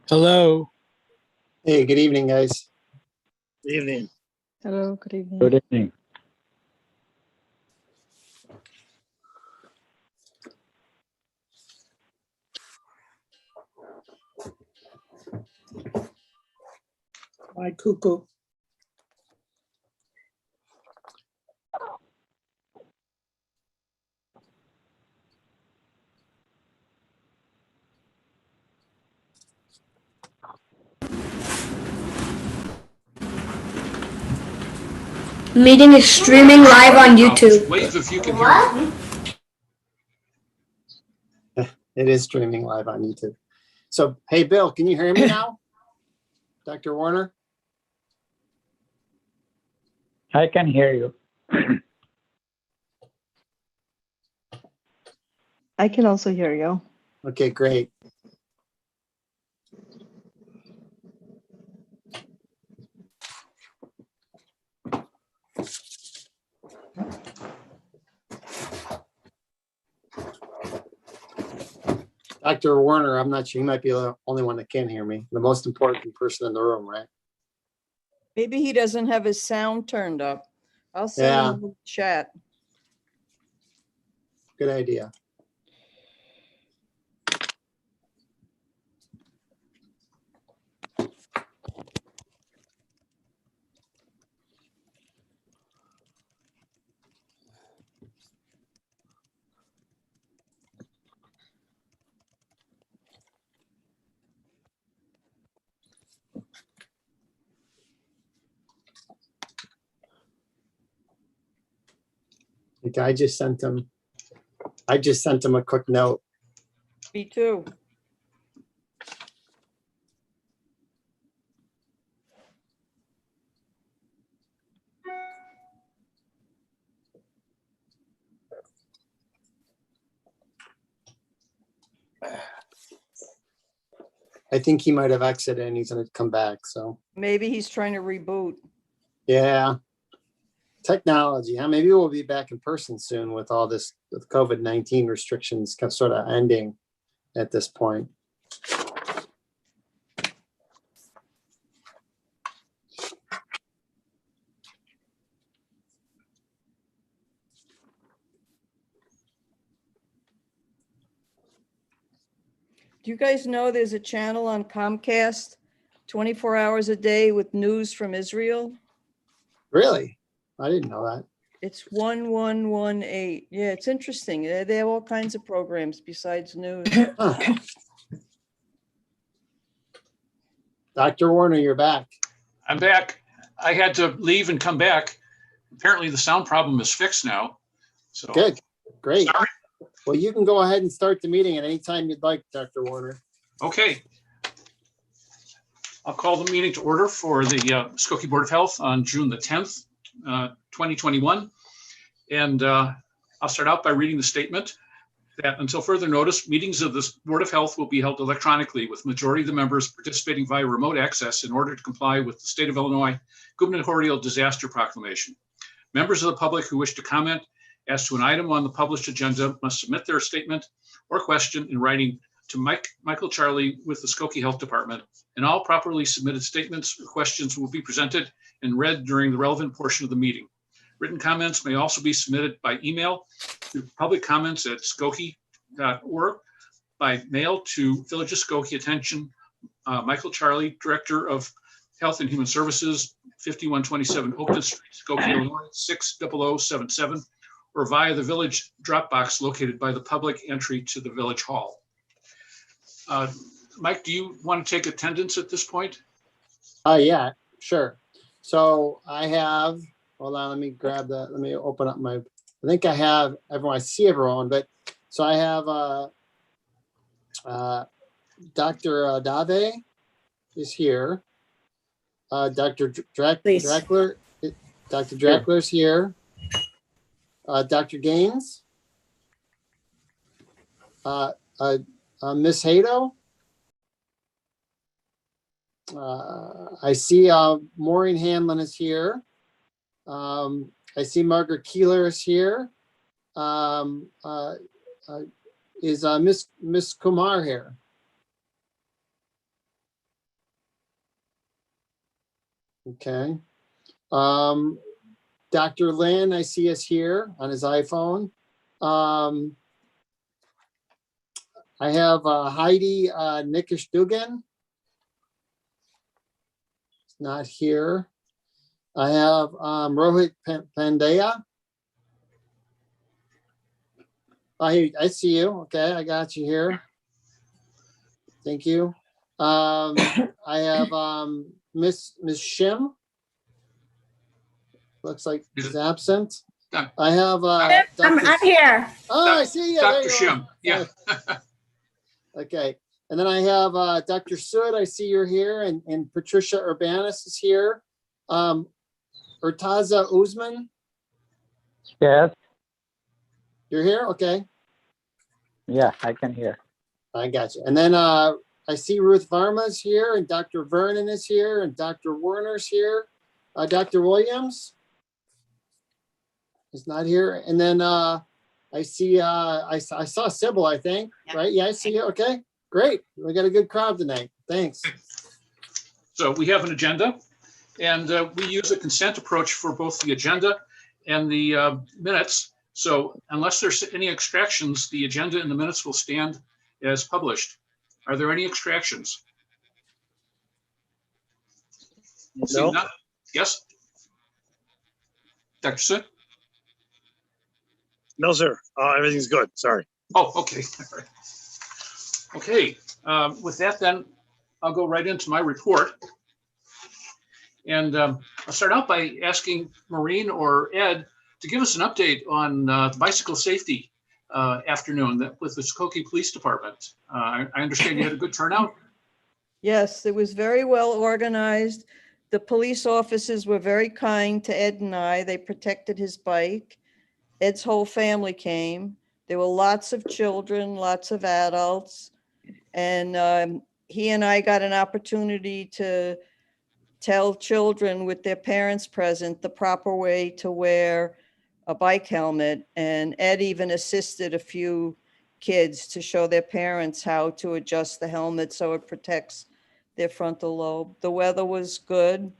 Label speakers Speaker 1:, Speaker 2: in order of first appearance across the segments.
Speaker 1: Hello.
Speaker 2: Hey, good evening, guys.
Speaker 3: Good evening.
Speaker 4: Hello, good evening.
Speaker 5: Good evening.
Speaker 1: Hi, Cuckoo.
Speaker 6: Meeting is streaming live on YouTube.
Speaker 7: Wave if you can hear me.
Speaker 2: It is streaming live on YouTube. So, hey, Bill, can you hear me now? Dr. Warner?
Speaker 5: I can hear you.
Speaker 4: I can also hear you.
Speaker 2: Okay, great. Dr. Warner, I'm not sure, he might be the only one that can hear me, the most important person in the room, right?
Speaker 8: Maybe he doesn't have his sound turned up. I'll send
Speaker 2: Yeah.
Speaker 8: him a chat.
Speaker 2: Good idea. Okay, I just sent him a quick note.
Speaker 8: Me too.
Speaker 2: I think he might have exited and he's gonna come back, so.
Speaker 8: Maybe he's trying to reboot.
Speaker 2: Yeah. Technology, huh? Maybe we'll be back in person soon with all this, with COVID-19 restrictions sort of ending at this point.
Speaker 8: Do you guys know there's a channel on Comcast 24 hours a day with news from Israel?
Speaker 2: Really? I didn't know that.
Speaker 8: It's 1118. Yeah, it's interesting. They have all kinds of programs besides news.
Speaker 2: Huh. Dr. Warner, you're back.
Speaker 7: I'm back. I had to leave and come back. Apparently the sound problem is fixed now. So
Speaker 2: Good, great.
Speaker 7: Sorry.
Speaker 2: Well, you can go ahead and start the meeting at any time you'd like, Dr. Warner.
Speaker 7: Okay. I'll call the meeting to order for the Skokie Board of Health on June the 10th, 2021. And I'll start out by reading the statement that until further notice, meetings of the Board of Health will be held electronically with majority of the members participating via remote access in order to comply with the State of Illinois gubernatorial disaster proclamation. Members of the public who wish to comment as to an item on the published agenda must submit their statement or question in writing to Michael Charlie with the Skokie Health Department, and all properly submitted statements or questions will be presented and read during the relevant portion of the meeting. Written comments may also be submitted by email to publiccomments@skokie.org, by mail to Village of Skokie. Attention, Michael Charlie, Director of Health and Human Services, 5127 Oakton Street, Skokie, Illinois, 60077, or via the Village Dropbox located by the public entry to the Village Hall. Mike, do you want to take attendance at this point?
Speaker 2: Yeah, sure. So I have, hold on, let me open up I think I have everyone, I see everyone, but so I have Dr. Dave is here. Dr. Drackler, Dr. Drackler's here. Dr. Gaines, Miss Hato. I see Maureen Hanlon is here. I see Margaret Keeler is here. Is Miss Kumar here? Okay. Dr. Lin, I see is here on his iPhone. I have Heidi Nickish Dugan. Not here. I have Rohit Pandya. I see you. Okay, I got you here. Thank you. I have Miss Shim. Looks like she's absent. I have
Speaker 6: I'm here.
Speaker 2: Oh, I see you. There
Speaker 7: Dr.
Speaker 2: you
Speaker 7: Shim,
Speaker 2: are.
Speaker 7: yeah.
Speaker 2: Okay. And then I have Dr. Sood. I see you're here, and Patricia Urbanis is here. Urtaza Uzman,
Speaker 5: Yes,
Speaker 2: you're here? Okay,
Speaker 5: yeah, I can hear.
Speaker 2: I got you. And then I see Ruth Varma's here, and Dr. Vernon is here, and Dr. Werner's here. Dr. Williams is not here. And then I see, I saw Sybil, I think, right? Yeah, I see you. Okay, great. We got a good crowd tonight. Thanks.
Speaker 7: So we have an agenda, and we use a consent approach for both the agenda and the minutes. So unless there's any extractions, the agenda and the minutes will stand as published. Are there any extractions? Seeing none. Yes? Dr. Sood?
Speaker 3: No, sir. Everything's good. Sorry.
Speaker 7: Oh, okay. All right. Okay, with that then, I'll go right into my report. And I'll start out by asking Maureen or Ed to give us an update on the bicycle safety afternoon with the Skokie Police Department. I understand you had a good turnout.
Speaker 8: Yes, it was very well organized. The police officers were very kind to Ed and I. They protected his bike. Ed's whole family came. There were lots of children, lots of adults. And he and I got an opportunity to tell children with their parents present the proper way to wear a bike helmet. And Ed even assisted a few kids to show their parents how to adjust the helmet so it protects their frontal lobe. The weather was good.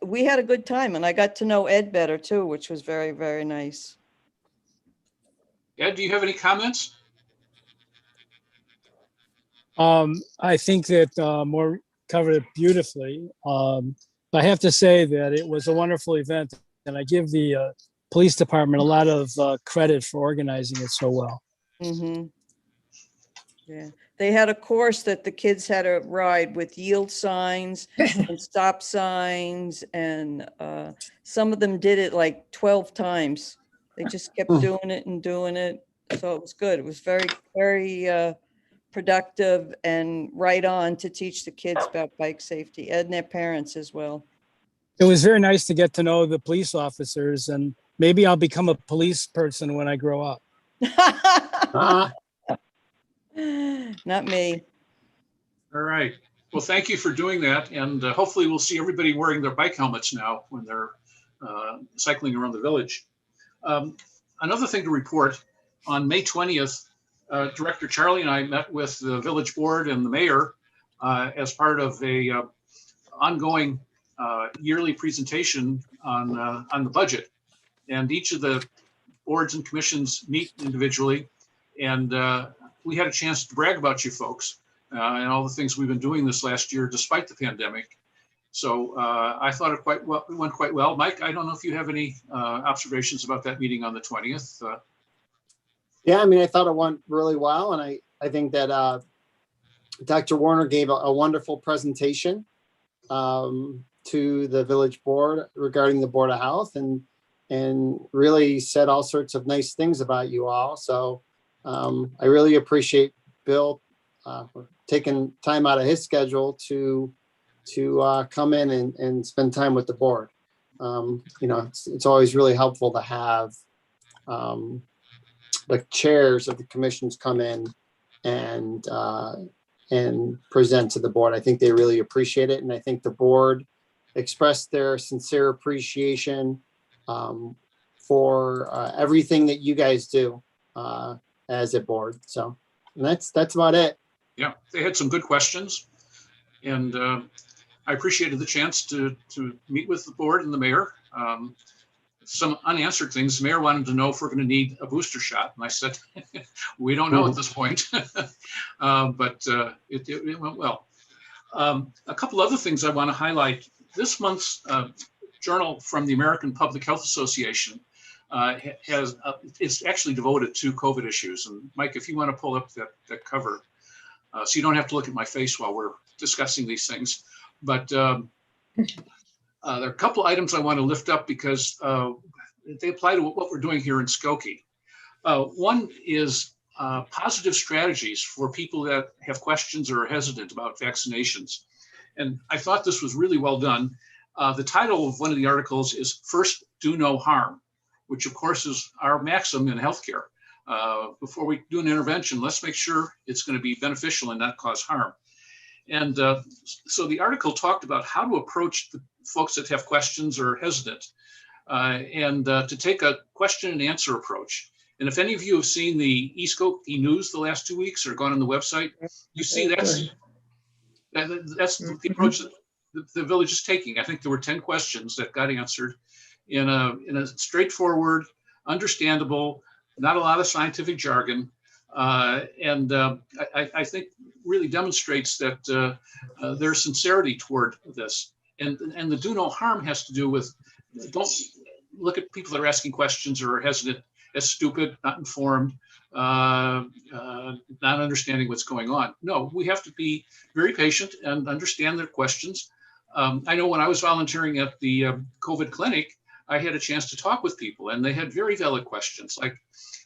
Speaker 8: We had a good time, and I got to know Ed better too, which was very, very nice.
Speaker 7: Ed, do you have any comments?
Speaker 1: I think that Maureen covered it beautifully. I have to say that it was a wonderful event, and I give the police department a lot of credit for organizing it so well.
Speaker 8: Mm-hmm. Yeah, they had a course that the kids had to ride with yield signs and stop signs, and some of them did it like 12 times. They just kept doing it and doing it. So it was good. It was very, very productive and right on to teach the kids about bike safety, Ed and their parents as well.
Speaker 1: It was very nice to get to know the police officers, and maybe I'll become a police person when I grow up.
Speaker 8: Not me.
Speaker 7: All right. Well, thank you for doing that. And hopefully we'll see everybody wearing their bike helmets now when they're cycling around the village. Another thing to report, on May 20th, Director Charlie and I met with the village board and the mayor as part of a ongoing yearly presentation on the budget. And each of the boards and commissions meet individually. And we had a chance to brag about you folks and all the things we've been doing this last year despite the pandemic. So I thought it went quite well. Mike, I don't know if you have any observations about that meeting on the 20th.
Speaker 2: Yeah, I mean, I thought it went really well. And I think that Dr. Werner gave a wonderful presentation to the village board regarding the Board of Health, and really said all sorts of nice things about you all. So I really appreciate Bill for taking time out of his schedule to come in and spend time with the board. You know, it's always really helpful to have the chairs of the commissions come in and present to the board. I think they really appreciate it. And I think the board expressed their sincere appreciation for everything that you guys do as a board. So and that's about it.
Speaker 7: Yeah, they had some good questions, and I appreciated the chance to meet with the board and the mayor. Some unanswered things. The mayor wanted to know if we're going to need a booster shot, and I said, we don't know at this point, but it went well. A couple other things I want to highlight. This month's journal from the American Public Health Association is actually devoted to COVID issues. And Mike, if you want to pull up that cover, so you don't have to look at my face while we're discussing these things. But there are a couple items I want to lift up because they apply to what we're doing here in Skokie. One is positive strategies for people that have questions or are hesitant about vaccinations. And I thought this was really well done. The title of one of the articles is First Do No Harm, which of course is our maxim in healthcare. Before we do an intervention, let's make sure it's going to be beneficial and not cause harm. And so the article talked about how to approach the folks that have questions or hesitant, and to take a question and answer approach. And if any of you have seen the eSkokie News the last 2 weeks or gone on the website, you see that's the approach that the village is taking. I think there were 10 questions that got answered in a straightforward, understandable, not a lot of scientific jargon, and I think really demonstrates that their sincerity toward this. And the do no harm has to do with, don't look at people that are asking questions or are hesitant as stupid, not informed, not understanding what's going on. No, we have to be very patient and understand their questions. I know when I was volunteering at the COVID clinic, I had a chance to talk with people and they had very valid questions like,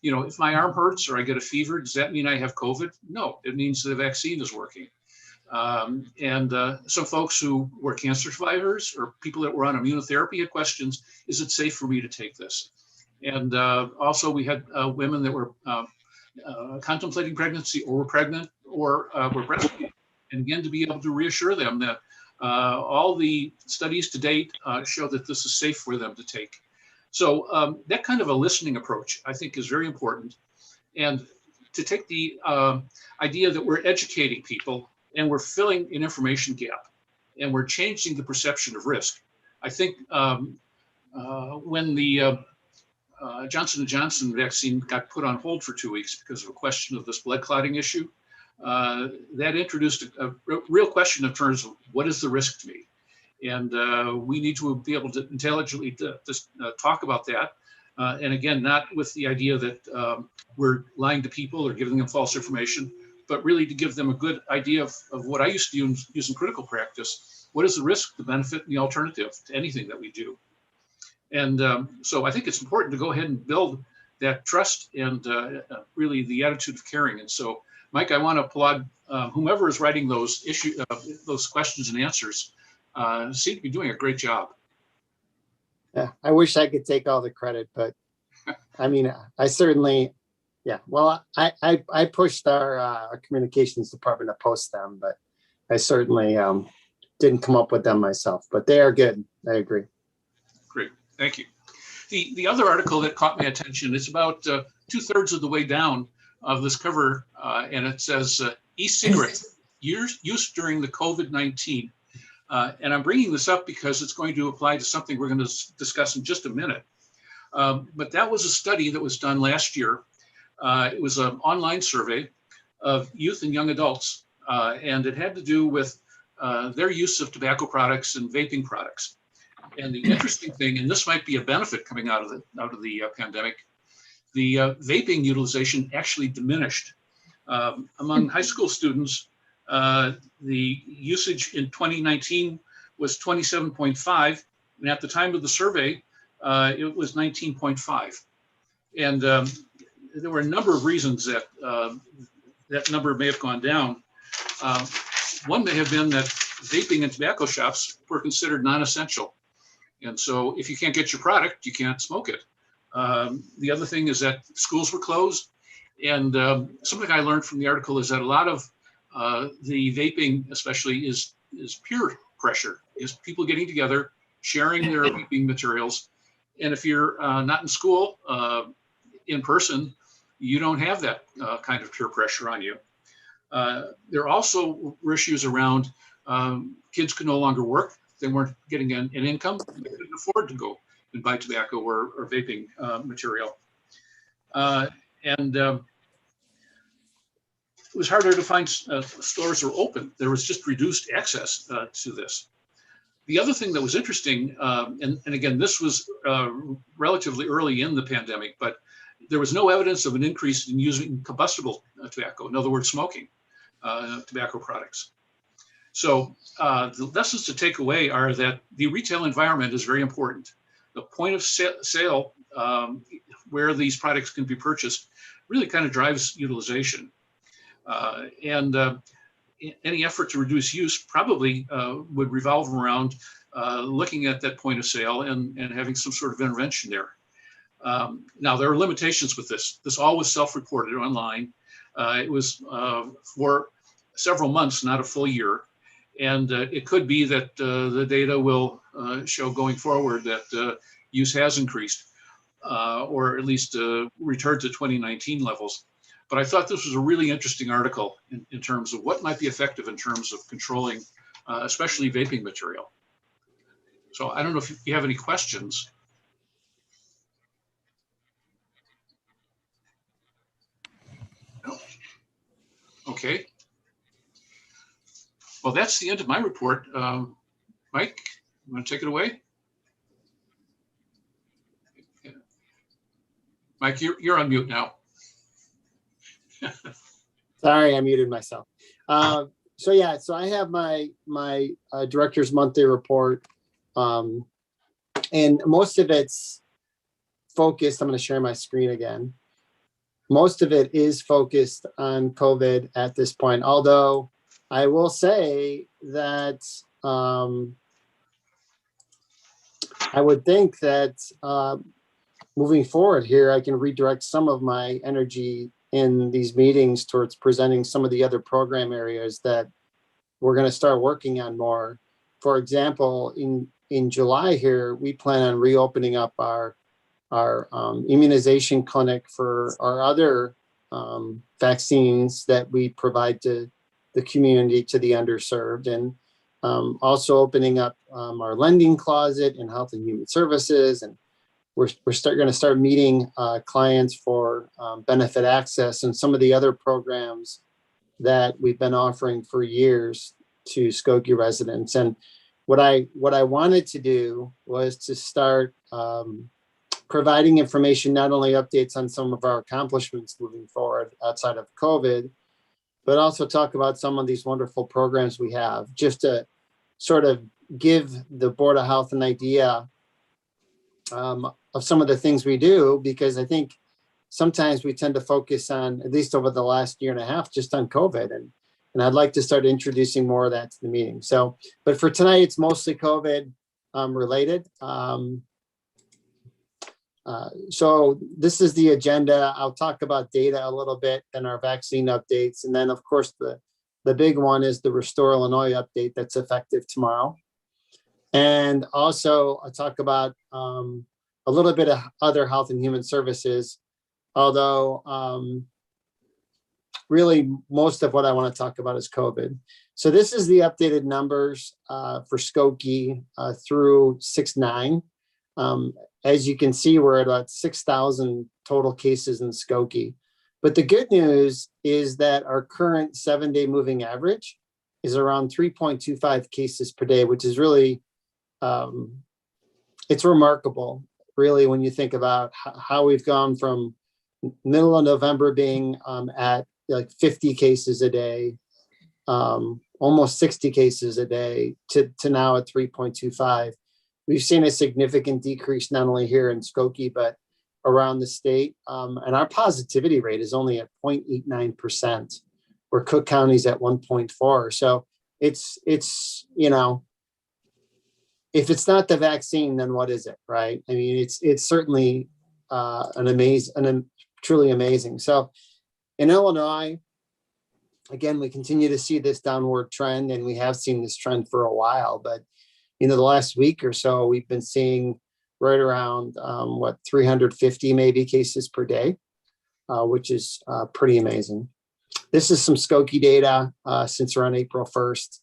Speaker 7: you know, if my arm hurts or I get a fever, does that mean I have COVID? No, it means the vaccine is working. And some folks who were cancer survivors or people that were on immunotherapy had questions, is it safe for me to take this? And also we had women that were contemplating pregnancy or were pregnant or were breastfeeding. And again, to be able to reassure them that all the studies to date show that this is safe for them to take. So that kind of a listening approach, I think, is very important. And to take the idea that we're educating people and we're filling an information gap and we're changing the perception of risk. I think when the Johnson & Johnson vaccine got put on hold for 2 weeks because of a question of this blood clotting issue, that introduced a real question in terms of what is the risk to me? And we need to be able to intelligently talk about that. And again, not with the idea that we're lying to people or giving them false information, but really to give them a good idea of what I used to use in critical practice. What is the risk, the benefit, and the alternative to anything that we do? And so I think it's important to go ahead and build that trust and really the attitude of caring. And so, Mike, I want to applaud whomever is writing those those questions and answers. Seem to be doing a great job.
Speaker 2: Yeah, I wish I could take all the credit, but I mean, I certainly, yeah. Well, I pushed our communications department to post them, but I certainly didn't come up with them myself. But they are good. I agree.
Speaker 7: Great, thank you. The other article that caught my attention is about 2/3 of the way down of this cover, and it says e-cigarette use during the COVID-19. And I'm bringing this up because it's going to apply to something we're going to discuss in just a minute. But that was a study that was done last year. It was an online survey of youth and young adults, and it had to do with their use of tobacco products and vaping products. And the interesting thing, and this might be a benefit coming out of the pandemic, the vaping utilization actually diminished among high school students. The usage in 2019 was 27.5, and at the time of the survey, it was 19.5. And there were a number of reasons that that number may have gone down. One may have been that vaping in tobacco shops were considered non-essential. And so if you can't get your product, you can't smoke it. The other thing is that schools were closed. And something I learned from the article is that a lot of the vaping, especially, is peer pressure, is people getting together, sharing their vaping materials. And if you're not in school in person, you don't have that kind of peer pressure on you. There also were issues around kids could no longer work. They weren't getting an income. They couldn't afford to go and buy tobacco or vaping material. It was harder to find stores that were open. There was just reduced access to this. The other thing that was interesting, and again, this was relatively early in the pandemic, but there was no evidence of an increase in using combustible tobacco, in other words, smoking tobacco products. So the lessons to take away are that the retail environment is very important. The point of sale where these products can be purchased really kind of drives utilization. Any effort to reduce use probably would revolve around looking at that point of sale and having some sort of intervention there. Now, there are limitations with this. This all was self-reported online. It was for several months, not a full year. And it could be that the data will show going forward that use has increased or at least returned to 2019 levels. But I thought this was a really interesting article in terms of what might be effective in terms of controlling, especially vaping material. So I don't know if you have any questions. No. Okay. Well, that's the end of my report. Mike, you want to take it away? Mike, you're on mute now.
Speaker 2: Sorry, I muted myself. So I have my director's monthly report, and most of it's focused. I'm going to share my screen again. Most of it is focused on COVID at this point, although I will say that I would think that moving forward here, I can redirect some of my energy in these meetings towards presenting some of the other program areas that we're going to start working on more. For example, in July here, we plan on reopening up our immunization clinic for our other vaccines that we provide to the community, to the underserved, and also opening up our lending closet in Health and Human Services. And we're going to start meeting clients for benefit access and some of the other programs that we've been offering for years to Skokie residents. And what I wanted to do was to start providing information, not only updates on some of our accomplishments moving forward outside of COVID, but also talk about some of these wonderful programs we have, just to sort of give the Board of Health an idea of some of the things we do, because I think sometimes we tend to focus on, at least over the last year and a half, just on COVID. And I'd like to start introducing more of that to the meeting. So, but for tonight, it's mostly COVID related. So this is the agenda. I'll talk about data a little bit, then our vaccine updates. And then of course, the big one is the Restore Illinois update that's effective tomorrow. And also I'll talk about a little bit of other Health and Human Services, although really most of what I want to talk about is COVID. So this is the updated numbers for Skokie through 6/9. As you can see, we're at about 6,000 total cases in Skokie. But the good news is that our current 7-day moving average is around 3.25 cases per day, which is really, it's remarkable, really, when you think about how we've gone from middle of November being at like 50 cases a day, almost 60 cases a day, to now at 3.25. We've seen a significant decrease, not only here in Skokie, but around the state. And our positivity rate is only at 0.89%, where Cook County's at 1.4. So it's, you know, if it's not the vaccine, then what is it, right? I mean, it's certainly truly amazing. So in Illinois, again, we continue to see this downward trend, and we have seen this trend for a while, but the last week or so, we've been seeing right around 350 maybe cases per day, which is pretty amazing. This is some Skokie data since around April 1st.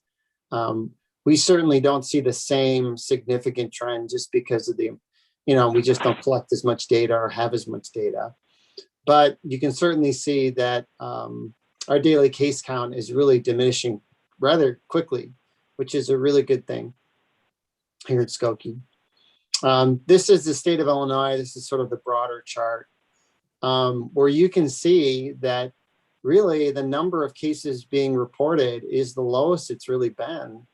Speaker 2: We certainly don't see the same significant trend just because of we just don't collect as much data or have as much data. But you can certainly see that our daily case count is really diminishing rather quickly, which is a really good thing here at Skokie. This is the state of Illinois. This is sort of the broader chart where you can see that really the number of cases being reported is the lowest it's really been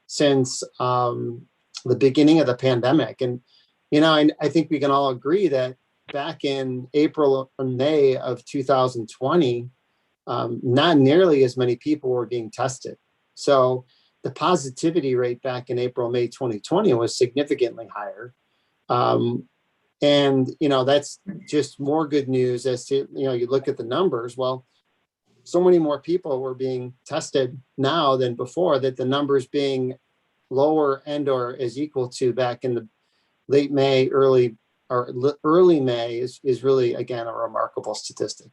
Speaker 2: since the beginning of the pandemic. And, I think we can all agree that back in April or May of 2020, not nearly as many people were being tested. So the positivity rate back in April, May 2020 was significantly higher. And, that's just more good news as to, you look at the numbers. Well, so many more people were being tested now than before that the numbers being lower and or is equal to back in the late May, early May is really, again, a remarkable statistic.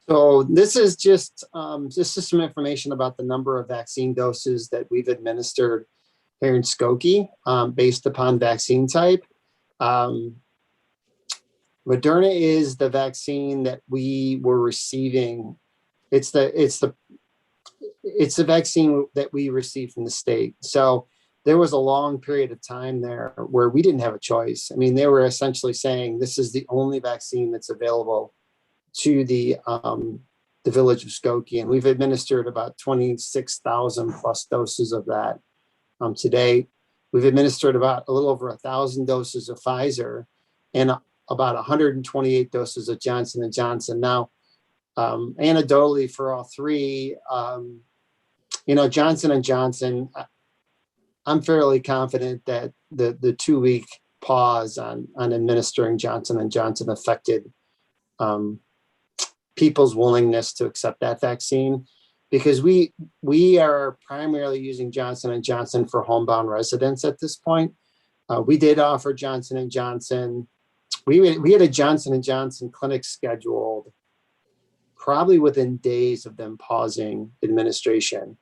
Speaker 2: So this is just some information about the number of vaccine doses that we've administered here in Skokie based upon vaccine type. Moderna is the vaccine that we were receiving. It's the vaccine that we received from the state. So there was a long period of time there where we didn't have a choice. I mean, they were essentially saying this is the only vaccine that's available to the village of Skokie, and we've administered about 26,000 plus doses of that to date. We've administered about a little over 1,000 doses of Pfizer and about 128 doses of Johnson & Johnson. Now, anecdotally for all three, Johnson & Johnson, I'm fairly confident that the 2-week pause on administering Johnson & Johnson affected people's willingness to accept that vaccine, because we are primarily using Johnson & Johnson for homebound residents at this point. We did offer Johnson & Johnson. We had a Johnson & Johnson clinic scheduled probably within days of them pausing administration.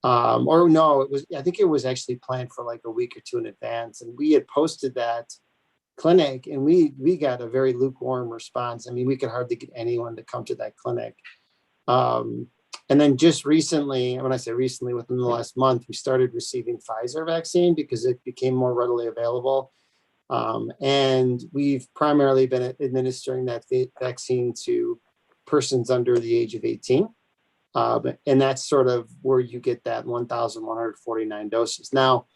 Speaker 2: Or no, I think it was actually planned for like a week or two in advance. And we had posted that clinic and we got a very lukewarm response. I mean, we could hardly get anyone to come to that clinic. And then just recently, when I say recently, within the last month, we started receiving Pfizer vaccine because it became more readily available. And we've primarily been administering that vaccine to persons under the age of 18. And that's sort of where you get that 1,149 doses. Now,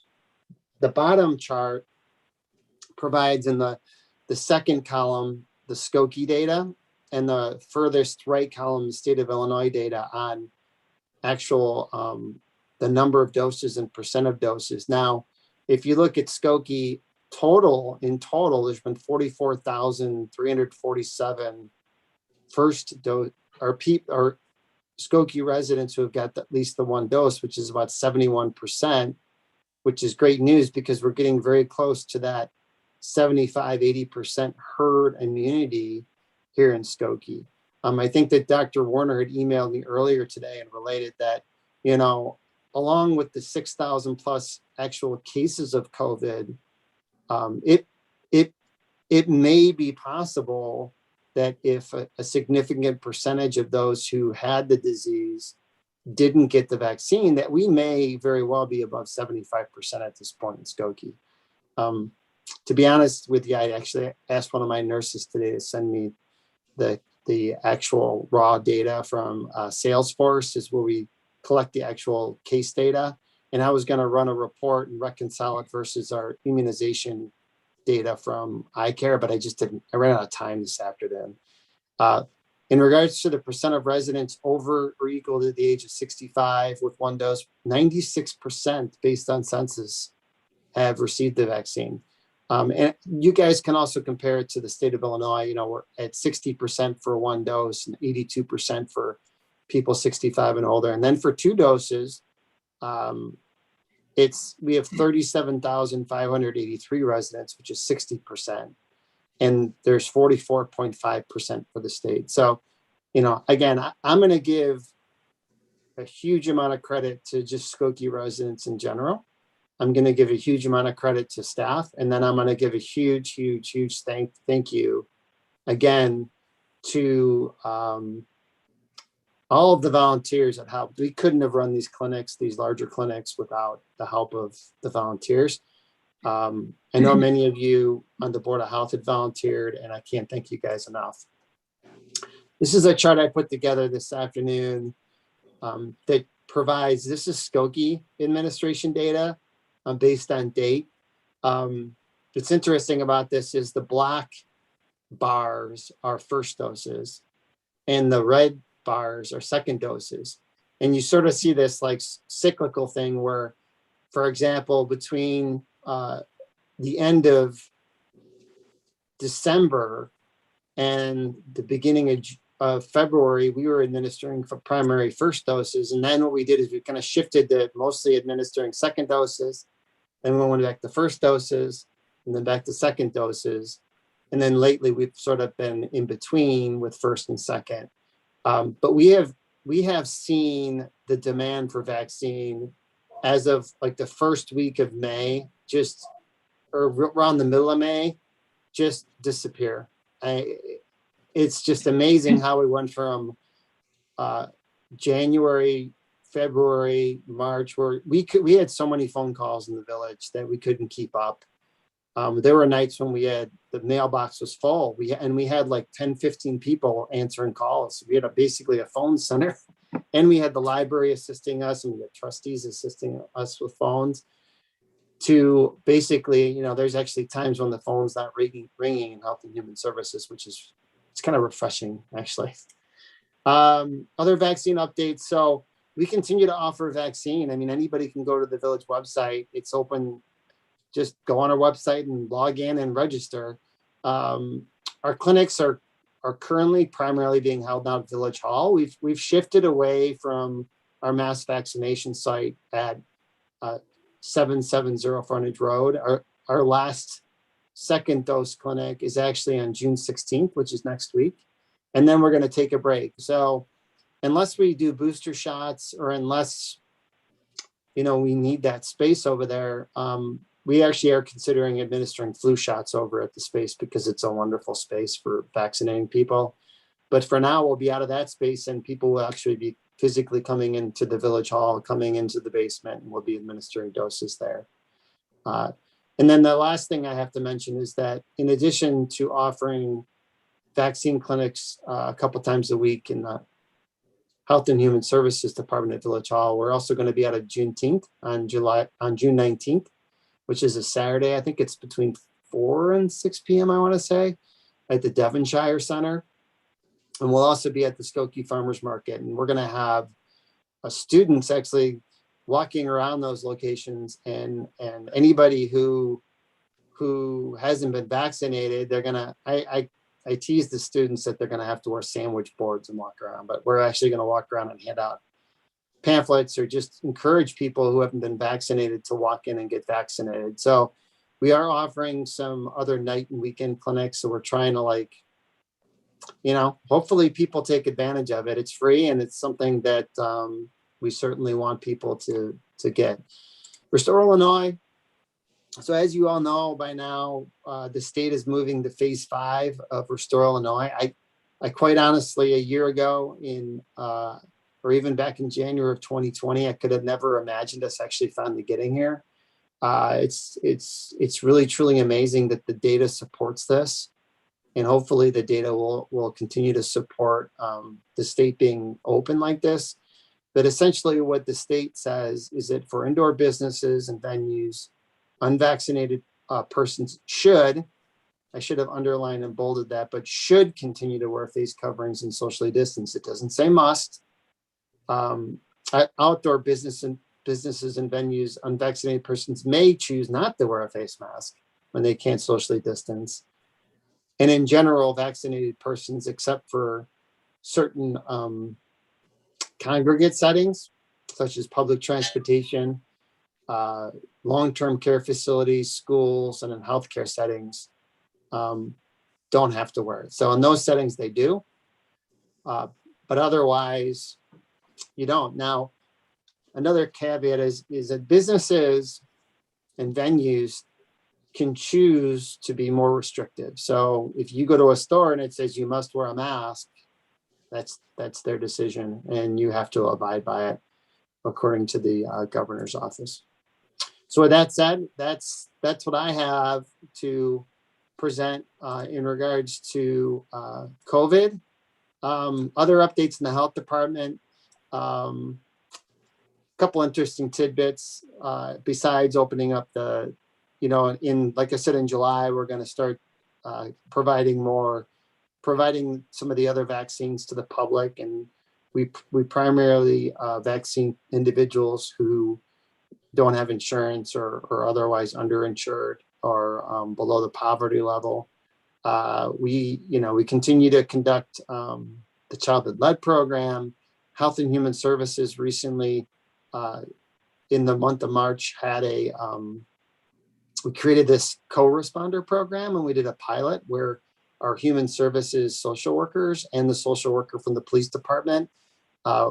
Speaker 2: the bottom chart provides in the second column, the Skokie data, and the furthest right column, the state of Illinois data on actual, the number of doses and percent of doses. Now, if you look at Skokie in total, there's been 44,347 first dose or Skokie residents who have got at least the one dose, which is about 71%, which is great news because we're getting very close to that 75-80% herd immunity here in Skokie. I think that Dr. Warner had emailed me earlier today and related that, along with the 6,000 plus actual cases of COVID, it may be possible that if a significant percentage of those who had the disease didn't get the vaccine, that we may very well be above 75% at this point in Skokie. To be honest with you, I actually asked one of my nurses today to send me the actual raw data from Salesforce, is where we collect the actual case data. And I was going to run a report and reconcile it versus our immunization data from iCare, but I ran out of time this afternoon. In regards to the percent of residents over or equal to the age of 65 with one dose, 96% based on census have received the vaccine. And you guys can also compare it to the state of Illinois. You know, we're at 60% for one dose and 82% for people 65 and older. And then for 2 doses, we have 37,583 residents, which is 60%. And there's 44.5% for the state. So, you know, again, I'm going to give a huge amount of credit to just Skokie residents in general. I'm going to give a huge amount of credit to staff. And then I'm going to give a huge thank you again to all of the volunteers that helped. We couldn't have run these clinics, these larger clinics, without the help of the volunteers. I know many of you on the Board of Health had volunteered, and I can't thank you guys enough. This is a chart I put together this afternoon that provides, this is Skokie administration data based on date. What's interesting about this is the black bars are first doses and the red bars are second doses. And you sort of see this like cyclical thing where, for example, between the end of December and the beginning of February, we were administering for primary first doses. And then what we did is we kind of shifted to mostly administering second doses. Then we went back to first doses and then back to second doses. And then lately we've sort of been in between with first and second. But we have seen the demand for vaccine as of like the first week of May, just or around the middle of May, just disappear. It's just amazing how we went from January, February, March, where we had so many phone calls in the village that we couldn't keep up. There were nights when the mailbox was full. We had like 10, 15 people answering calls. We had basically a phone center, and we had the library assisting us, and we had trustees assisting us with phones to basically, you know, there's actually times when the phone's not ringing in Health and Human Services, it's kind of refreshing, actually. Other vaccine updates. So we continue to offer vaccine. I mean, anybody can go to the village website. It's open. Just go on our website and log in and register. Our clinics are currently primarily being held out at Village Hall. We've shifted away from our mass vaccination site at 770 Frontage Road. Our last second dose clinic is actually on June 16th, which is next week. And then we're going to take a break. So unless we do booster shots or unless, you know, we need that space over there, we actually are considering administering flu shots over at the space because it's a wonderful space for vaccinating people. But for now, we'll be out of that space and people will actually be physically coming into the Village Hall, coming into the basement, and we'll be administering doses there. And then the last thing I have to mention is that in addition to offering vaccine clinics a couple times a week in the Health and Human Services Department at Village Hall, we're also going to be out of Juneteenth on June 19th, which is a Saturday. I think it's between 4 and 6 p.m., I want to say, at the Devonshire Center. And we'll also be at the Skokie Farmers Market. And we're going to have students actually walking around those locations, and anybody who hasn't been vaccinated, they're going to, I tease the students that they're going to have to wear sandwich boards and walk around, but we're actually going to walk around and hand out pamphlets or just encourage people who haven't been vaccinated to walk in and get vaccinated. So we are offering some other night and weekend clinics. So we're trying to, you know, hopefully people take advantage of it. It's free and it's something that we certainly want people to get. Restore Illinois. So as you all know by now, the state is moving to phase 5 of Restore Illinois. I quite honestly, a year ago or even back in January of 2020, I could have never imagined us actually finally getting here. It's really, truly amazing that the data supports this. And hopefully the data will continue to support the state being open like this. But essentially what the state says is that for indoor businesses and venues, unvaccinated persons should, I should have underlined and bolded that, but should continue to wear face coverings and socially distance. It doesn't say must. Outdoor businesses and venues, unvaccinated persons may choose not to wear a face mask. when they can't socially distance. And in general, vaccinated persons, except for certain congregate settings, such as public transportation, long-term care facilities, schools, and in healthcare settings, don't have to wear it. So in those settings, they do. But otherwise, you don't. Now, another caveat is that businesses and venues can choose to be more restrictive. So if you go to a store and it says you must wear a mask, that's their decision, and you have to abide by it according to the governor's office. So with that said, that's what I have to present in regards to COVID. Other updates in the health department. Couple interesting tidbits besides opening up the, like I said, in July, we're going to start providing some of the other vaccines to the public. And we primarily vaccine individuals who don't have insurance or otherwise underinsured or below the poverty level. We continue to conduct the childhood-led program. Health and Human Services recently, in the month of March, had we created this co-responder program, and we did a pilot where our human services social workers and the social worker from the police department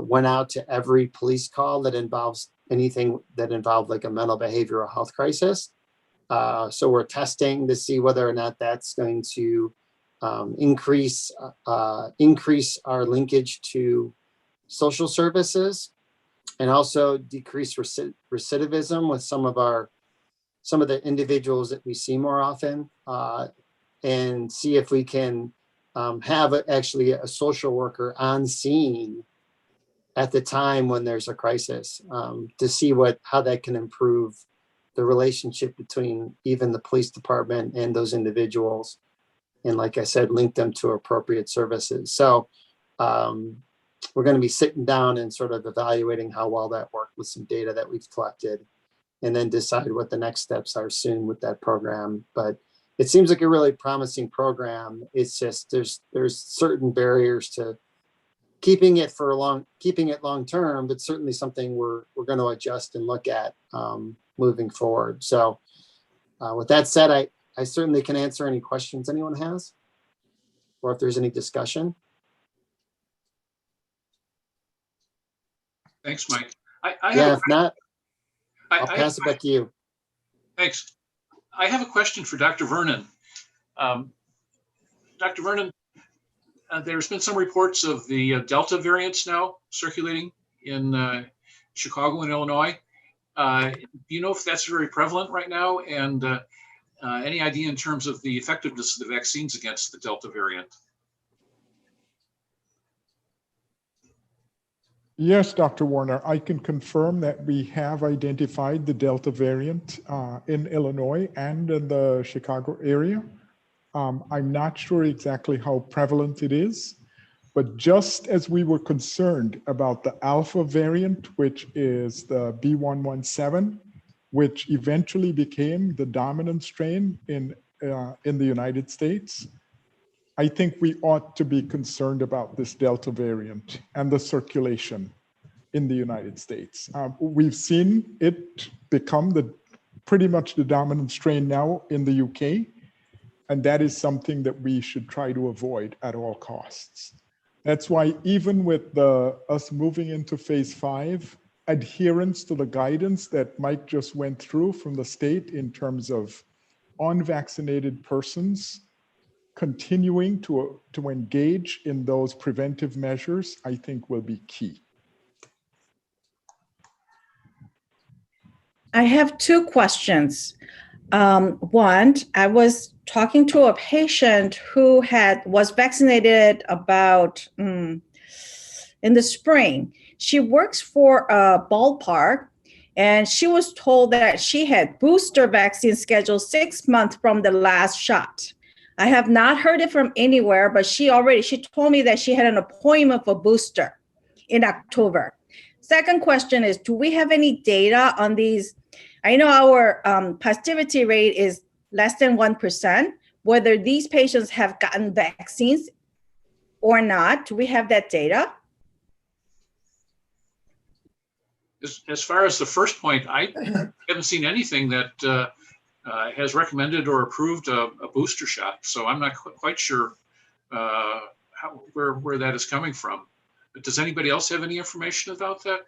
Speaker 2: went out to every police call that involves anything that involved like a mental behavioral health crisis. So we're testing to see whether or not that's going to increase our linkage to social services, and also decrease recidivism with some of the individuals that we see more often, and see if we can have actually a social worker on scene at the time when there's a crisis, to see how that can improve the relationship between even the police department and those individuals. And like I said, link them to appropriate services. So we're going to be sitting down and sort of evaluating how well that worked with some data that we've collected, and then decide what the next steps are soon with that program. But it seems like a really promising program. It's just there's certain barriers to keeping it long term, but certainly something we're going to adjust and look at moving forward. So with that said, I certainly can answer any questions anyone has, or if there's any discussion.
Speaker 7: Thanks, Mike.
Speaker 2: If not, I'll pass it back to you.
Speaker 7: Thanks. I have a question for Dr. Vernon. Dr. Vernon, there's been some reports of the Delta variants now circulating in Chicago and Illinois. Do you know if that's very prevalent right now? And any idea in terms of the effectiveness of the vaccines against the Delta variant?
Speaker 9: Yes, Dr. Warner, I can confirm that we have identified the Delta variant in Illinois and in the Chicago area. I'm not sure exactly how prevalent it is, but just as we were concerned about the Alpha variant, which is the B117, which eventually became the dominant strain in the United States, I think we ought to be concerned about this Delta variant and the circulation in the United States. We've seen it become pretty much the dominant strain now in the UK, and that is something that we should try to avoid at all costs. That's why even with us moving into phase 5, adherence to the guidance that Mike just went through from the state in terms of unvaccinated persons continuing to engage in those preventive measures, I think will be key.
Speaker 10: I have two questions. One, I was talking to a patient who was vaccinated about in the spring. She works for a ballpark, and she was told that she had booster vaccine scheduled 6 months from the last shot. I have not heard it from anywhere, but she told me that she had an appointment for booster in October. Second question is, do we have any data on these? I know our positivity rate is less than 1%, whether these patients have gotten vaccines or not. Do we have that data?
Speaker 7: As far as the first point, I haven't seen anything that has recommended or approved a booster shot. So I'm not quite sure where that is coming from. But does anybody else have any information about that?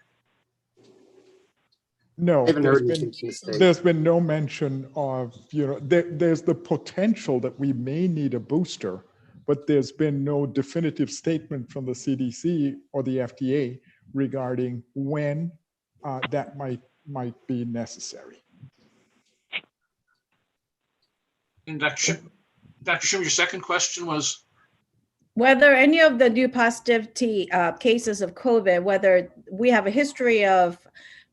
Speaker 9: No,
Speaker 2: I haven't
Speaker 9: there's
Speaker 2: heard
Speaker 9: been,
Speaker 2: anything from the state.
Speaker 9: there's been no mention of, there's the potential that we may need a booster, but there's been no definitive statement from the CDC or the FDA regarding when that might be necessary.
Speaker 7: And Dr. Schim, your second question was?
Speaker 10: Whether any of the new positivity cases of COVID, whether we have a history of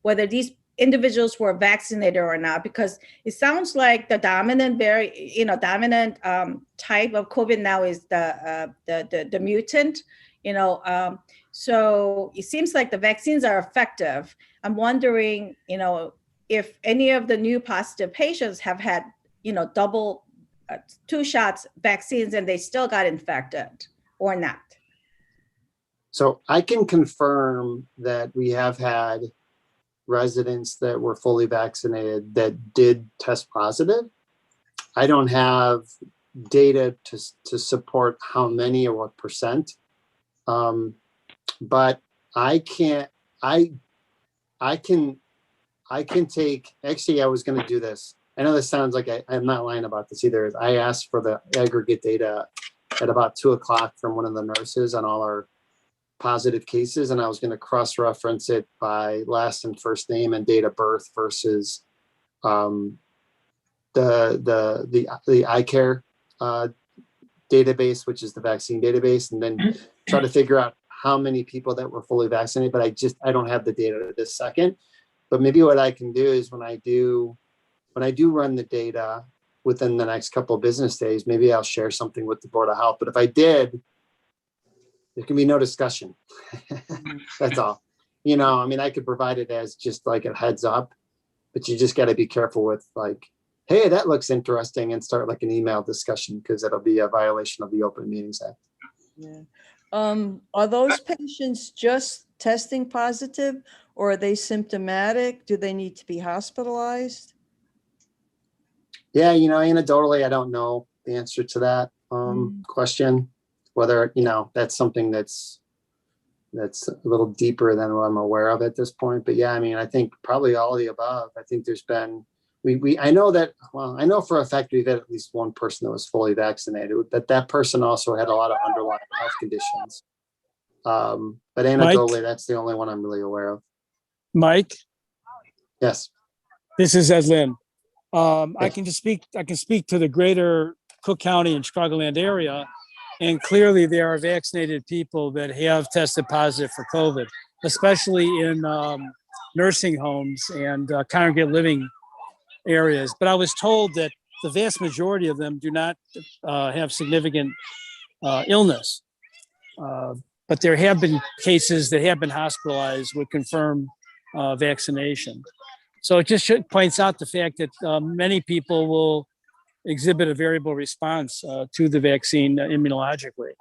Speaker 10: whether these individuals were vaccinated or not, because it sounds like the dominant type of COVID now is the mutant, so it seems like the vaccines are effective. I'm wondering, if any of the new positive patients have had, double 2 shots vaccines and they still got infected or not.
Speaker 2: So I can confirm that we have had residents that were fully vaccinated that did test positive. I don't have data to support how many or what percent, but I can take, actually I was going to do this. I know this sounds like I'm not lying about this either. I asked for the aggregate data at about 2:00 from one of the nurses on all our positive cases, and I was going to cross-reference it by last and first name and date of birth versus the iCare database, which is the vaccine database, and then try to figure out how many people that were fully vaccinated. But I don't have the data at this second. But maybe what I can do is when I do run the data within the next couple of business days, maybe I'll share something with the Board of Health. But if I did, there can be no discussion. That's all. I could provide it as just like a heads up, but you just got to be careful with like, hey, that looks interesting, and start like an email discussion, because it'll be a violation of the Open Meetings Act.
Speaker 8: Yeah. Are those patients just testing positive, or are they symptomatic? Do they need to be hospitalized?
Speaker 2: Yeah, anecdotally, I don't know the answer to that question. Whether, that's something that's a little deeper than what I'm aware of at this point. But yeah, I think probably all of the above. I think there's been, I know for a fact we've had at least one person that was fully vaccinated, but that person also had a lot of underlying health conditions. But anecdotally,
Speaker 1: Mike?
Speaker 2: That's the only one I'm really aware of.
Speaker 1: Mike,
Speaker 2: Yes.
Speaker 1: this is Ed Lynn. I can speak to the greater Cook County and Chicagoland area. And clearly there are vaccinated people that have tested positive for COVID, especially in nursing homes and congregate living areas. But I was told that the vast majority of them do not have significant illness. But there have been cases that have been hospitalized with confirmed vaccination. So it just points out the fact that many people will exhibit a variable response to the vaccine immunologically.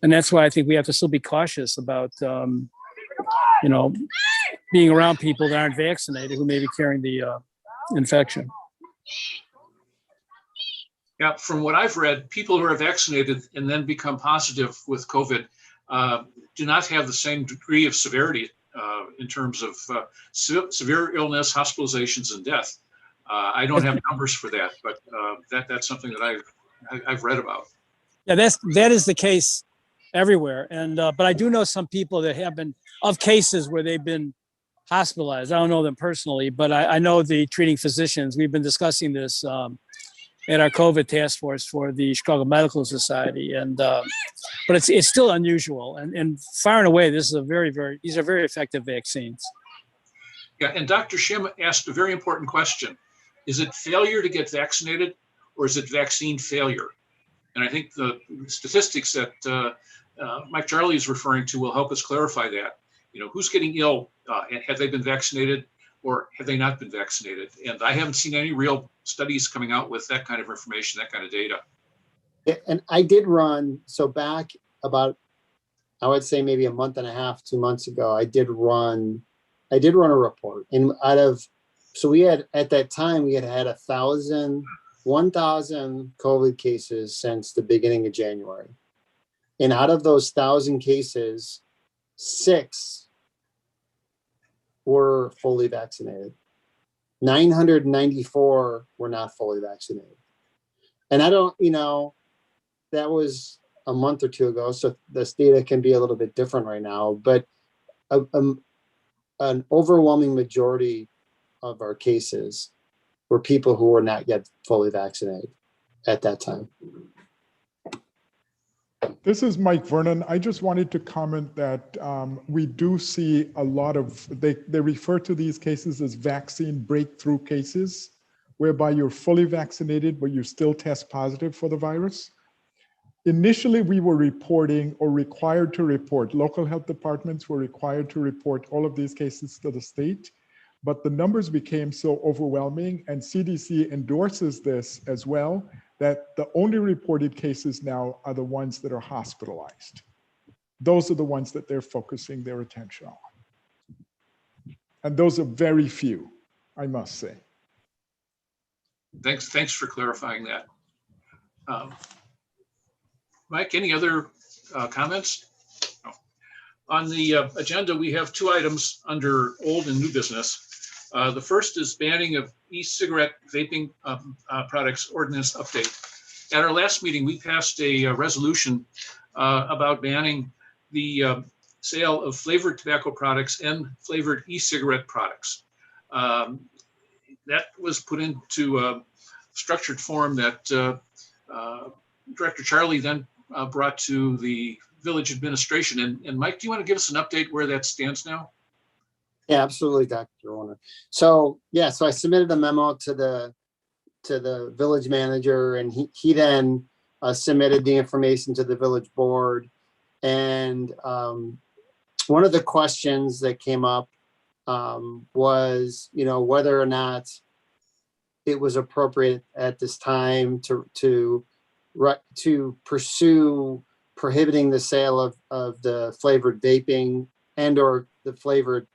Speaker 1: And that's why I think we have to still be cautious about, being around people that aren't vaccinated who may be carrying the infection.
Speaker 7: Yeah, from what I've read, people who are vaccinated and then become positive with COVID do not have the same degree of severity in terms of severe illness, hospitalizations, and death. I don't have numbers for that, but that's something that I've read about.
Speaker 1: Yeah, that is the case everywhere. And but I do know some people that have been of cases where they've been hospitalized. I don't know them personally, but I know the treating physicians. We've been discussing this at our COVID task force for the Chicago Medical Society, and but it's still unusual. And far and away, this is these are very effective vaccines.
Speaker 7: Yeah, and Dr. Schim asked a very important question. Is it failure to get vaccinated, or is it vaccine failure? And I think the statistics that Mike Charlie is referring to will help us clarify that. Who's getting ill? Have they been vaccinated, or have they not been vaccinated? And I haven't seen any real studies coming out with that kind of information, that kind of data.
Speaker 2: Yeah, and I did run, so back about, I would say maybe a month and a half, 2 months ago, I did run a report. And so we had, at that time, we had 1,000 COVID cases since the beginning of January. And out of those 1,000 cases, 6 were fully vaccinated. 994 were not fully vaccinated. And I don't, that was a month or two ago, so this data can be a little bit different right now, but an overwhelming majority of our cases were people who were not yet fully vaccinated at that time.
Speaker 9: This is Mike Vernon. I just wanted to comment that we do see a lot of, they refer to these cases as vaccine breakthrough cases, whereby you're fully vaccinated, but you still test positive for the virus. Initially, we were reporting or required to report, local health departments were required to report all of these cases to the state, but the numbers became so overwhelming, and CDC endorses this as well, that the only reported cases now are the ones that are hospitalized. Those are the ones that they're focusing their attention on. And those are very few, I must say.
Speaker 7: Thanks for clarifying that. Mike, any other comments? No. On the agenda, we have 2 items under old and new business. The first is banning of e-cigarette vaping products ordinance update. At our last meeting, we passed a resolution about banning the sale of flavored tobacco products and flavored e-cigarette products. That was put into a structured form that Director Charlie then brought to the village administration. And Mike, do you want to give us an update where that stands now?
Speaker 2: Yeah, absolutely, Dr. Warner. So yeah, so I submitted a memo to the village manager, and he then submitted the information to the village board. And one of the questions that came up was, whether or not it was appropriate at this time to pursue prohibiting the sale of the flavored vaping and or the flavored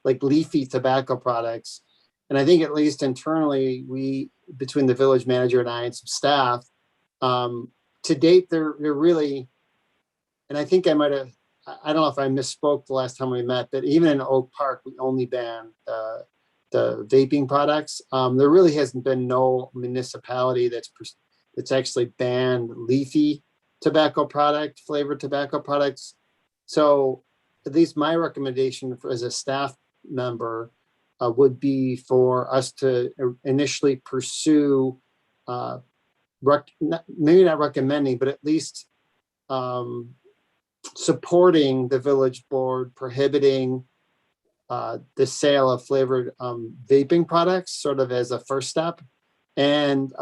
Speaker 2: like leafy tobacco products. And I think at least internally, we, between the village manager and I and some staff, to date, they're really, and I think I don't know if I misspoke the last time we met, but even in Oak Park, we only banned the vaping products. There really hasn't been no municipality that's actually banned leafy tobacco flavored tobacco products. So at least my recommendation as a staff member would be for us to initially pursue, maybe not recommending, but at least supporting the village board prohibiting the sale of flavored vaping products, sort of as a first step. And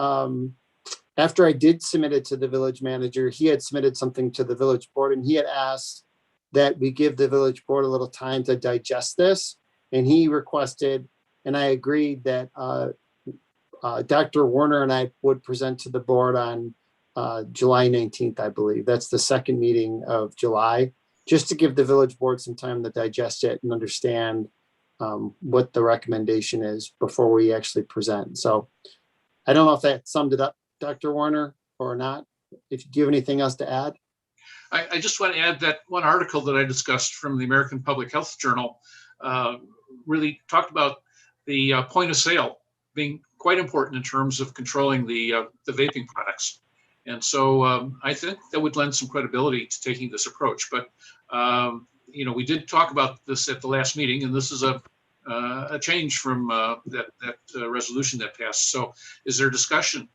Speaker 2: after I did submit it to the village manager, he had submitted something to the village board, and he had asked that we give the village board a little time to digest this. And he requested, and I agreed, that Dr. Warner and I would present to the board on July 19th, I believe. That's the second meeting of July, just to give the village board some time to digest it and understand what the recommendation is before we actually present. So I don't know if that summed it up, Dr. Warner, or not. If you have anything else to add.
Speaker 7: I just want to add that one article that I discussed from the American Public Health Journal really talked about the point of sale being quite important in terms of controlling the vaping products. And so I think that would lend some credibility to taking this approach. But, we did talk about this at the last meeting, and this is a change from that resolution that passed. So is there discussion?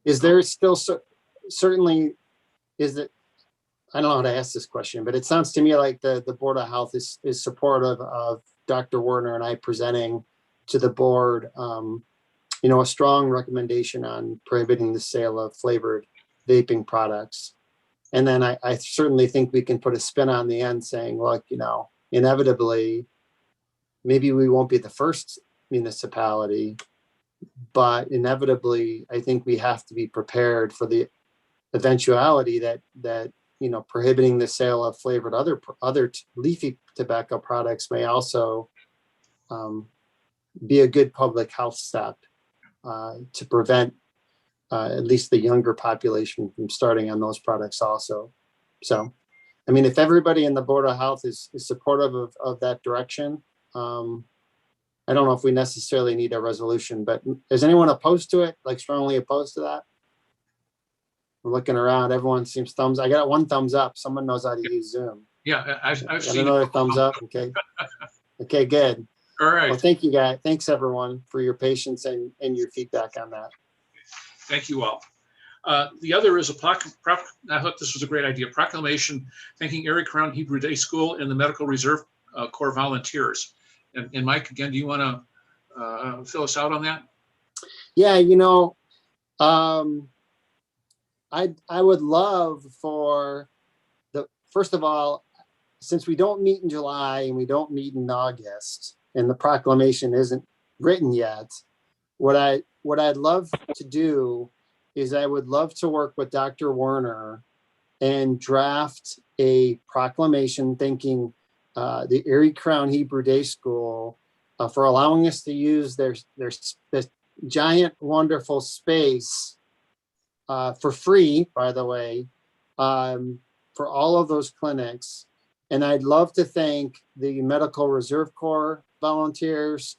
Speaker 2: Is there still certainly, is it, I don't know how to ask this question, but it sounds to me like the Board of Health is supportive of Dr. Warner and I presenting to the board, a strong recommendation on prohibiting the sale of flavored vaping products. And then I certainly think we can put a spin on the end saying, look, inevitably, maybe we won't be the first municipality, but inevitably, I think we have to be prepared for the eventuality that prohibiting the sale of flavored other leafy tobacco products may also be a good public health step to prevent at least the younger population from starting on those products also. So, I mean, if everybody in the Board of Health is supportive of that direction, I don't know if we necessarily need a resolution, but is anyone opposed to it? Like strongly opposed to that? I'm looking around, everyone seems I got one thumbs up. Someone knows how to use Zoom.
Speaker 7: Yeah, I've
Speaker 2: Got
Speaker 7: seen
Speaker 2: another
Speaker 7: it.
Speaker 2: thumbs up, okay. Okay, good.
Speaker 7: All
Speaker 2: Well,
Speaker 7: right.
Speaker 2: thank you, guys. Thanks, everyone, for your patience and your feedback on that.
Speaker 7: Thank you all. The other is I thought this was a great idea, proclamation thanking Erie Crown Hebrew Day School and the Medical Reserve Corps volunteers. And Mike, again, do you want to fill us out on that?
Speaker 2: Yeah, I would love for first of all, since we don't meet in July and we don't meet in August, and the proclamation isn't written yet, what I'd love to do is I would love to work with Dr. Werner and draft a proclamation thanking the Erie Crown Hebrew Day School for allowing us to use their giant, wonderful space for free, by the way, for all of those clinics. And I'd love to thank the Medical Reserve Corps volunteers,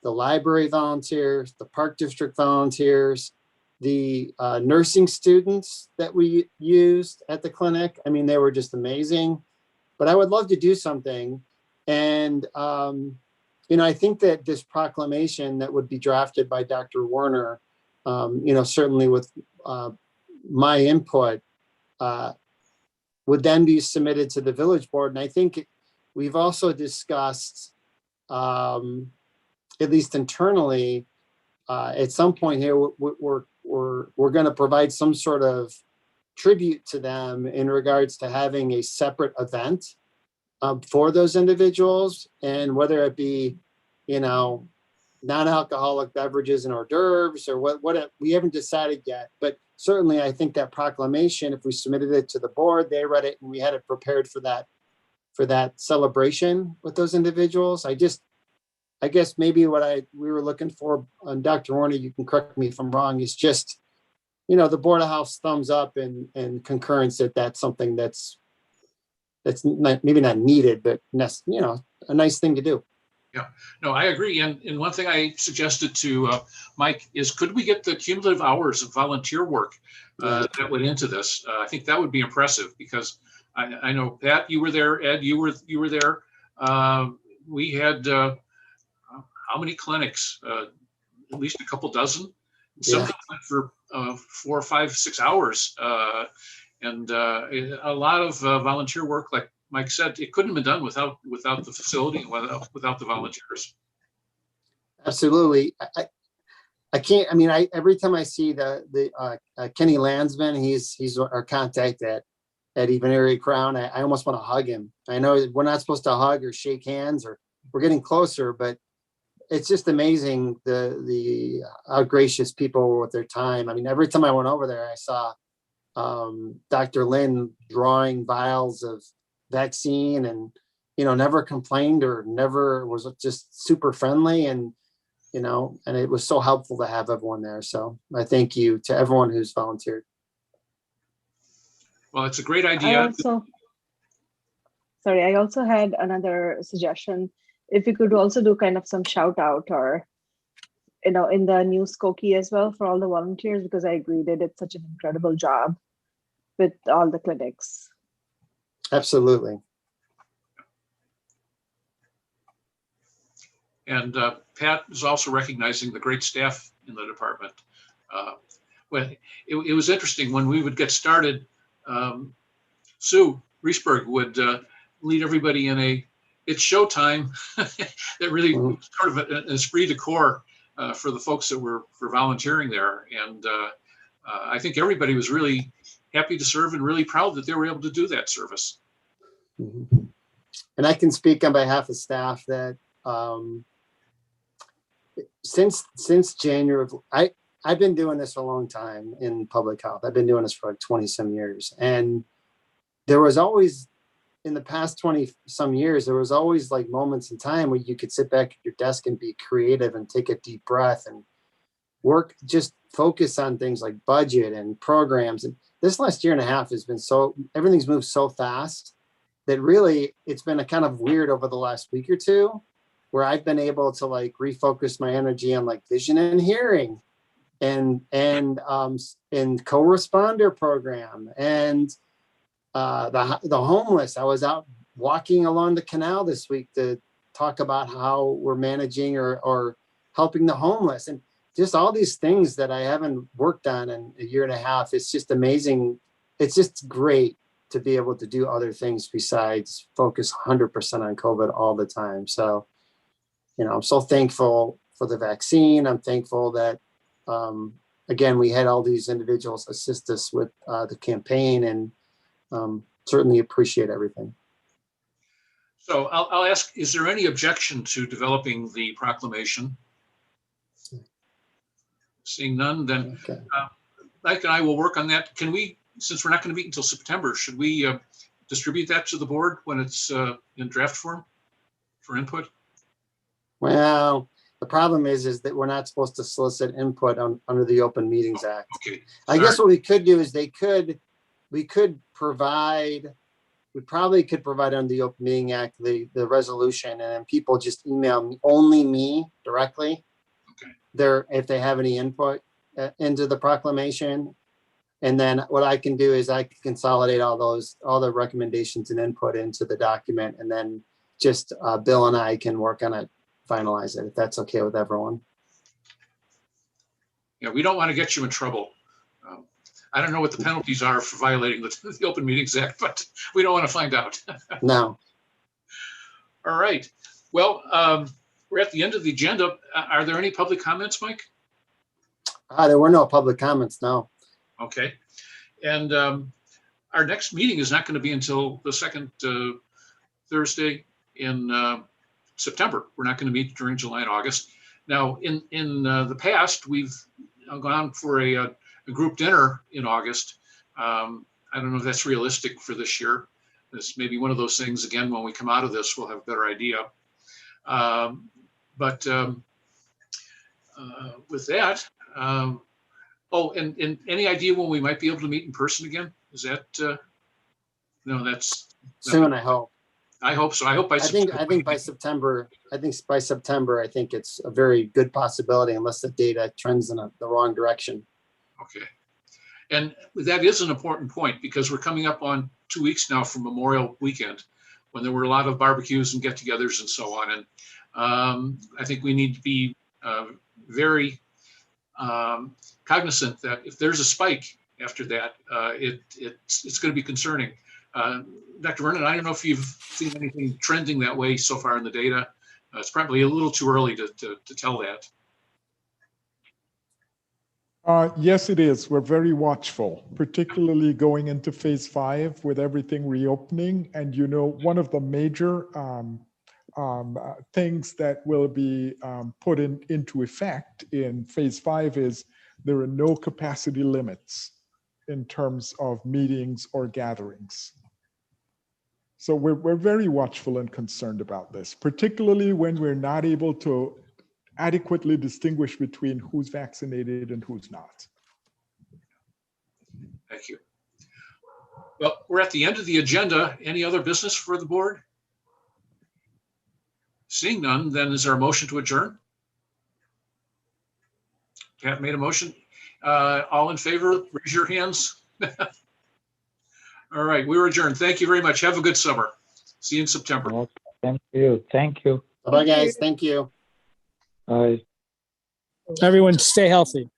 Speaker 2: the library volunteers, the Park District volunteers, the nursing students that we used at the clinic. I mean, they were just amazing. But I would love to do something. And, I think that this proclamation that would be drafted by Dr. Werner, certainly with my input, would then be submitted to the village board. And I think we've also discussed, at least internally, at some point here, we're going to provide some sort of tribute to them in regards to having a separate event for those individuals, and whether it be, non-alcoholic beverages and hors d'oeuvres or what we haven't decided yet. But certainly I think that proclamation, if we submitted it to the board, they read it and we had it prepared for that celebration with those individuals. I guess maybe what we were looking for, and Dr. Werner, you can correct me if I'm wrong, is just, the Board of Health's thumbs up and concurrence that that's something that's not, maybe not needed, but a nice thing to do.
Speaker 7: Yeah, no, I agree. And one thing I suggested to Mike is, could we get the cumulative hours of volunteer work that went into this? I think that would be impressive, because I know, Pat, you were there, Ed, you were there. We had how many clinics? At least a couple dozen. Some went for 4, 5, 6 hours, and a lot of volunteer work. Like Mike said, it couldn't have been done without the facility, without the volunteers.
Speaker 2: Absolutely. I can't. I mean, every time I see the Kenny Landsman, he's our contact at even Erie Crown, I almost want to hug him. I know we're not supposed to hug or shake hands, or we're getting closer, but it's just amazing the how gracious people were with their time. I mean, every time I went over there, I saw Dr. Lynn drawing vials of vaccine, and never complained or never was just super friendly, and and it was so helpful to have everyone there. So I thank you to everyone who's volunteered.
Speaker 7: Well, it's a great idea.
Speaker 4: I also had another suggestion. If you could also do kind of some shout out, or in the new Skokie as well, for all the volunteers, because I agree they did such an incredible job with all the clinics.
Speaker 2: Absolutely.
Speaker 7: And Pat is also recognizing the great staff in the department. Well, it was interesting when we would get started. Sue Riesberg would lead everybody in it's showtime. That really was sort of an esprit de corps for the folks that were volunteering there. And I think everybody was really happy to serve and really proud that they were able to do that service.
Speaker 2: Mhm. And I can speak on behalf of staff that since January, I've been doing this a long time in public health. I've been doing this for like 20 some years. And there was always, in the past 20 some years, there was always like moments in time where you could sit back at your desk and be creative and take a deep breath and work, just focus on things like budget and programs. And this last year and a half has been everything's moved so fast that really it's been a kind of weird over the last week or two, where I've been able to like refocus my energy on like vision and hearing and co-responder program and the homeless. I was out walking along the canal this week to talk about how we're managing or helping the homeless, and just all these things that I haven't worked on in a year and a half. It's just amazing. It's just great to be able to do other things besides focus 100% on COVID all the time. So, I'm so thankful for the vaccine. I'm thankful that, again, we had all these individuals assist us with the campaign, and certainly appreciate everything.
Speaker 7: So I'll ask, is there any objection to developing the proclamation? Seeing none, then
Speaker 2: Okay.
Speaker 7: Mike and I will work on that. Can we, since we're not going to meet until September, should we distribute that to the board when it's in draft form for input?
Speaker 2: Well, the problem is that we're not supposed to solicit input under the Open Meetings Act.
Speaker 7: Okay.
Speaker 2: I guess what we could do is we probably could provide under the Open Meeting Act, the resolution, and then people just email me directly.
Speaker 7: Okay.
Speaker 2: If they have any input into the proclamation. And then what I can do is I can consolidate all the recommendations and input into the document, and then just Bill and I can work on it, finalize it, if that's okay with everyone.
Speaker 7: Yeah, we don't want to get you in trouble. I don't know what the penalties are for violating the Open Meetings Act, but we don't want to find out.
Speaker 2: No.
Speaker 7: All right. Well, we're at the end of the agenda. Are there any public comments, Mike?
Speaker 2: There were no public comments, no.
Speaker 7: Okay. And our next meeting is not going to be until the second Thursday in September. We're not going to meet during July and August. Now, in the past, we've gone for a group dinner in August. I don't know if that's realistic for this year. This may be one of those things, again, when we come out of this, we'll have a better idea. With that, and any idea when we might be able to meet in person again? Is that, no, that's.
Speaker 2: Soon, I hope.
Speaker 7: I hope so. I hope by September.
Speaker 2: I think by September, I think it's a very good possibility, unless the data trends in the wrong direction.
Speaker 7: Okay. And that is an important point, because we're coming up on 2 weeks now from Memorial Weekend, when there were a lot of barbecues and get-togethers and so on. And I think we need to be very cognizant that if there's a spike after that, it's going to be concerning. Dr. Vernon, I don't know if you've seen anything trending that way so far in the data. It's probably a little too early to tell that.
Speaker 9: Yes, it is. We're very watchful, particularly going into phase 5 with everything reopening. And, one of the major things that will be put into effect in phase 5 is there are no capacity limits in terms of meetings or gatherings. So we're very watchful and concerned about this, particularly when we're not able to adequately distinguish between who's vaccinated and who's not.
Speaker 7: Thank you. Well, we're at the end of the agenda. Any other business for the board? Seeing none, then is there a motion to adjourn? Pat made a motion. All in favor, raise your hands. All right, we were adjourned. Thank you very much. Have a good summer. See you in September.
Speaker 5: Okay, thank you. Thank you.
Speaker 2: Bye, guys. Thank you.
Speaker 5: Bye.
Speaker 1: Everyone stay healthy.